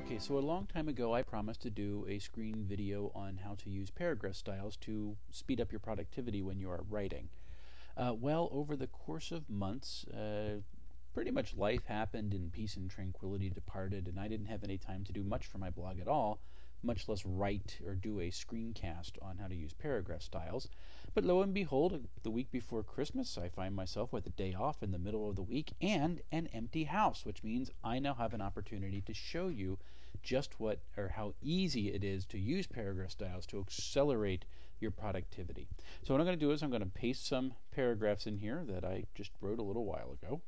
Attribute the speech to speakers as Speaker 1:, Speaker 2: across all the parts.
Speaker 1: Okay, so a long time ago I promised to do a screen video on how to use paragraph styles to speed up your productivity when you are writing. Well, over the course of months, pretty much life happened and peace and tranquility departed, and I didn't have any time to do much for my blog at all, much less write or do a screencast on how to use paragraph styles. But lo and behold, the week before Christmas, I find myself with a day off in the middle of the week and an empty house, which means I now have an opportunity to show you just what or how easy it is to use paragraph styles to accelerate your productivity. So what I'm going to do is I'm going to paste some paragraphs in here that I just wrote a little while ago.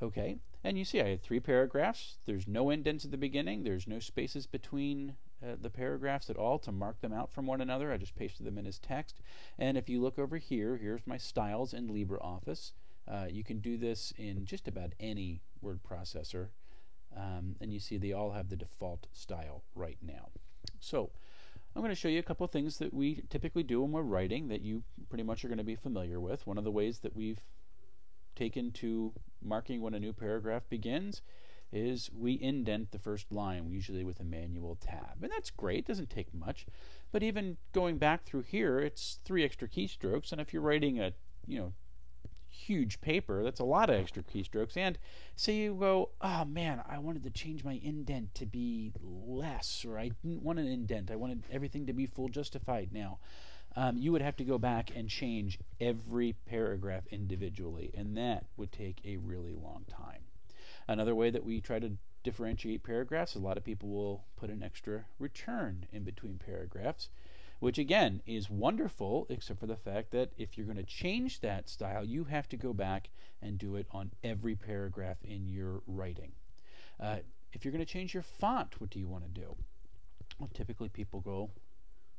Speaker 1: Okay, and you see I had 3 paragraphs. There's no indents at the beginning. There's no spaces between the paragraphs at all to mark them out from one another. I just pasted them in as text. And if you look over here, here's my styles in LibreOffice. You can do this in just about any word processor. And you see they all have the default style right now. So I'm going to show you a couple of things that we typically do when we're writing that you pretty much are going to be familiar with. One of the ways that we've taken to marking when a new paragraph begins is we indent the first line, usually with a manual tab. And that's great, doesn't take much. But even going back through here, it's 3 extra keystrokes, and if you're writing a huge paper, that's a lot of extra keystrokes. And say you go, oh man, I wanted to change my indent to be less, or I didn't want an indent, I wanted everything to be full justified now. You would have to go back and change every paragraph individually, and that would take a really long time. Another way that we try to differentiate paragraphs, a lot of people will put an extra return in between paragraphs, which again is wonderful, except for the fact that if you're going to change that style, you have to go back and do it on every paragraph in your writing. If you're going to change your font, what do you want to do? Well, typically people go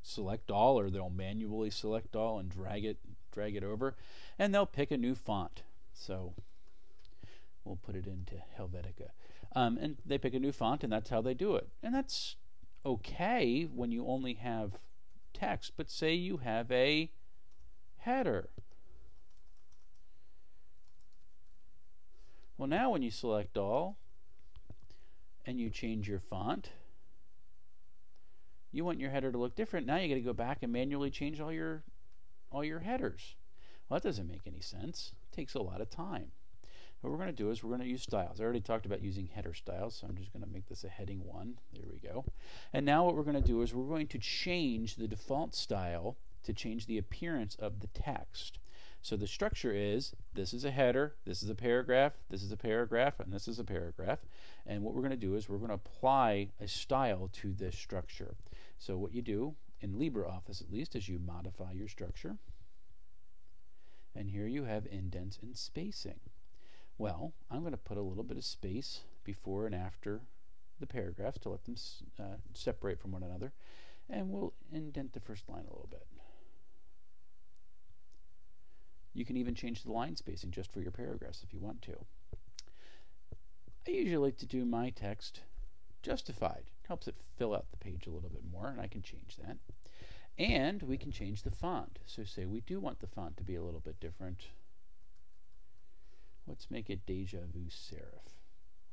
Speaker 1: select all, or they'll manually select all and drag it over, and they'll pick a new font. So we'll put it into Helvetica, and they pick a new font, and that's how they do it. And that's okay when you only have text, but say you have a header. Well, now when you select all and you change your font, you want your header to look different. Now you got to go back and manually change all your headers. Well, that doesn't make any sense. It takes a lot of time. What we're going to do is we're going to use styles. I already talked about using header styles, so I'm just going to make this a heading 1. There we go. And now what we're going to do is we're going to change the default style to change the appearance of the text. So the structure is, this is a header, this is a paragraph, this is a paragraph, and this is a paragraph. And what we're going to do is we're going to apply a style to this structure. So what you do, in LibreOffice at least, is you modify your structure. And here you have indents and spacing. Well, I'm going to put a little bit of space before and after the paragraphs to let them separate from one another. And we'll indent the first line a little bit. You can even change the line spacing just for your paragraphs if you want to. I usually like to do my text justified. It helps it fill out the page a little bit more, and I can change that. And we can change the font. So say we do want the font to be a little bit different. Let's make it Deja Vu Serif.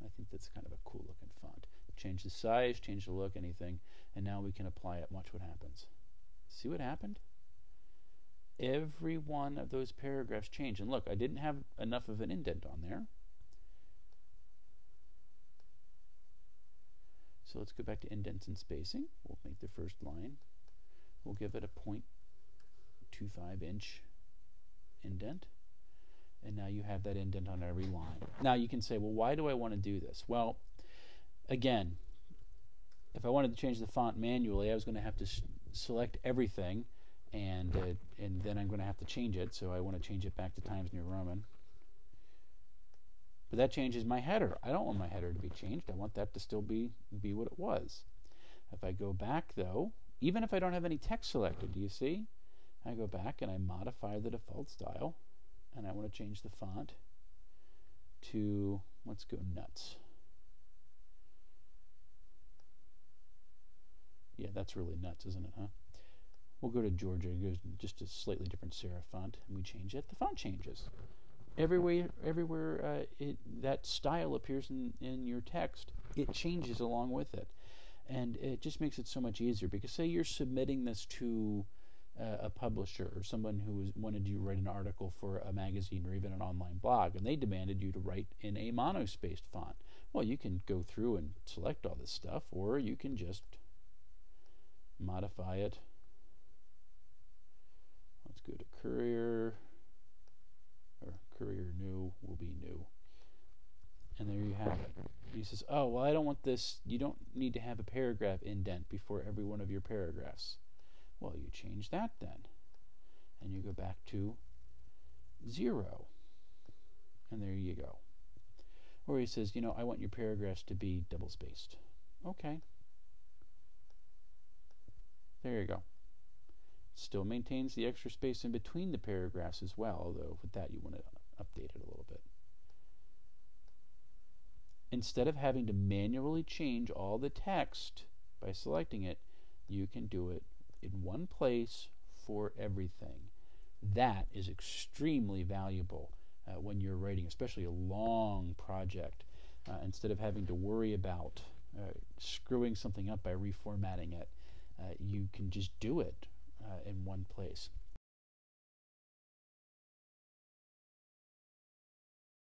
Speaker 1: I think that's kind of a cool looking font. Change the size, change the look, anything, and now we can apply it. Watch what happens. See what happened? Every one of those paragraphs changed. And look, I didn't have enough of an indent on there. So let's go back to indents and spacing. We'll make the first line. We'll give it a 0.25 inch indent. And now you have that indent on every line. Now you can say, well, why do I want to do this? Well, again, if I wanted to change the font manually, I was going to have to select everything, and then I'm going to have to change it. So I want to change it back to Times New Roman. But that changes my header. I don't want my header to be changed. I want that to still be what it was. If I go back, though, even if I don't have any text selected, do you see? I go back and I modify the default style. And I want to change the font to, let's go nuts. Yeah, that's really nuts, isn't it, huh? We'll go to Georgia. It goes just a slightly different serif font, and we change it. The font changes. everywhere that style appears in your text, it changes along with it. And it just makes it so much easier, because say you're submitting this to a publisher or someone who wanted you to write an article for a magazine or even an online blog, and they demanded you to write in a monospaced font. Well, you can go through and select all this stuff, or you can just modify it. Let's go to Courier, or Courier New will be new. And there you have it. He says, oh, well, I don't want this. You don't need to have a paragraph indent before every one of your paragraphs. Well, you change that then. And you go back to 0. And there you go. Or he says, you know, I want your paragraphs to be double-spaced. Okay. There you go. Still maintains the extra space in between the paragraphs as well, although with that you want to update it a little bit. Instead of having to manually change all the text by selecting it, you can do it in one place for everything. That is extremely valuable when you're writing, especially a long project. Instead of having to worry about screwing something up by reformatting it, you can just do it in one place.